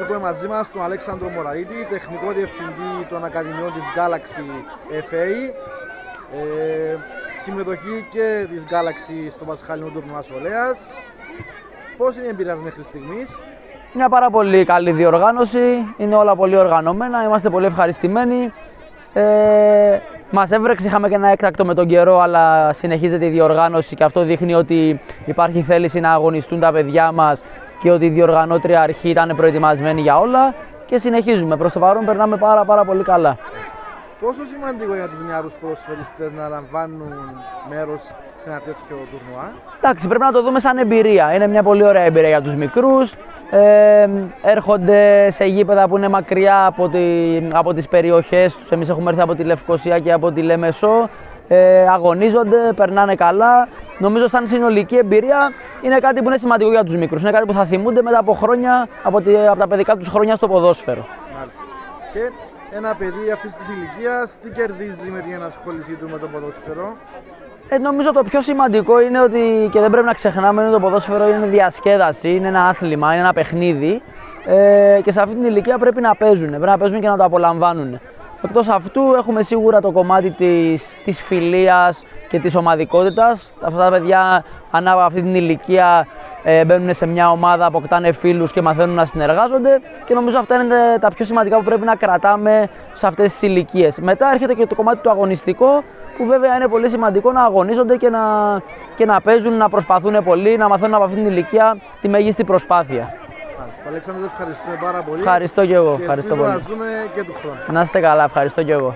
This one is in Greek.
Έχουμε μαζί μας τον Αλέξανδρο Μωραΐτη, τεχνικό διευθυντή των Ακαδημιών της Galaxy FA. Συμμετοχή και της Galaxy στο Πασχαλινό τουρνουά Σολέας. Πώς είναι η εμπειρία μέχρι στιγμής? Μια πάρα πολύ καλή διοργάνωση, είναι όλα πολύ οργανωμένα, είμαστε πολύ ευχαριστημένοι. Μας έβρεξε, είχαμε και ένα έκτακτο με τον καιρό, αλλά συνεχίζεται η διοργάνωση και αυτό δείχνει ότι υπάρχει θέληση να αγωνιστούν τα παιδιά μας και ότι η διοργανώτρια αρχή ήταν προετοιμασμένη για όλα και συνεχίζουμε. Προς το παρόν περνάμε πάρα πολύ καλά. Πόσο σημαντικό για τους νεαρούς ποδοσφαιριστές να λαμβάνουν μέρος σε ένα τέτοιο τουρνουά? Εντάξει, πρέπει να το δούμε σαν εμπειρία. Είναι μια πολύ ωραία εμπειρία για τους μικρούς. Έρχονται σε γήπεδα που είναι μακριά από τις περιοχές τους. Εμείς έχουμε έρθει από τη Λευκοσία και από τη Λέμεσο. Αγωνίζονται, περνάνε καλά. Νομίζω σαν συνολική εμπειρία είναι κάτι που είναι σημαντικό για τους μικρούς. Είναι κάτι που θα θυμούνται μετά από χρόνια, από τα παιδικά τους χρόνια στο ποδόσφαιρο. Μάλιστα. Και ένα παιδί αυτής της ηλικίας τι κερδίζει με την ενασχόλησή του με το ποδόσφαιρο? Νομίζω το πιο σημαντικό είναι ότι, και δεν πρέπει να ξεχνάμε, ότι το ποδόσφαιρο είναι διασκέδαση, είναι ένα άθλημα, είναι ένα παιχνίδι και σε αυτή την ηλικία πρέπει να παίζουν και να το απολαμβάνουν. Εκτός αυτού έχουμε σίγουρα το κομμάτι της φιλίας και της ομαδικότητας. Αυτά τα παιδιά ανά αυτή την ηλικία μπαίνουν σε μια ομάδα, αποκτάνε φίλους και μαθαίνουν να συνεργάζονται και νομίζω αυτά είναι τα πιο σημαντικά που πρέπει να κρατάμε σε αυτές τις ηλικίες. Μετά έρχεται και το κομμάτι του αγωνιστικό, που βέβαια είναι πολύ σημαντικό να αγωνίζονται και να παίζουν, να προσπαθούν πολύ, να μαθαίνουν από αυτή την ηλικία τη μέγιστη προσπάθεια. Αλέξανδρο, ευχαριστούμε πάρα πολύ. Ευχαριστώ και εγώ. Και ευχαριστώ πολύ. να ζούμε και του χρόνου. Να είστε καλά, ευχαριστώ και εγώ.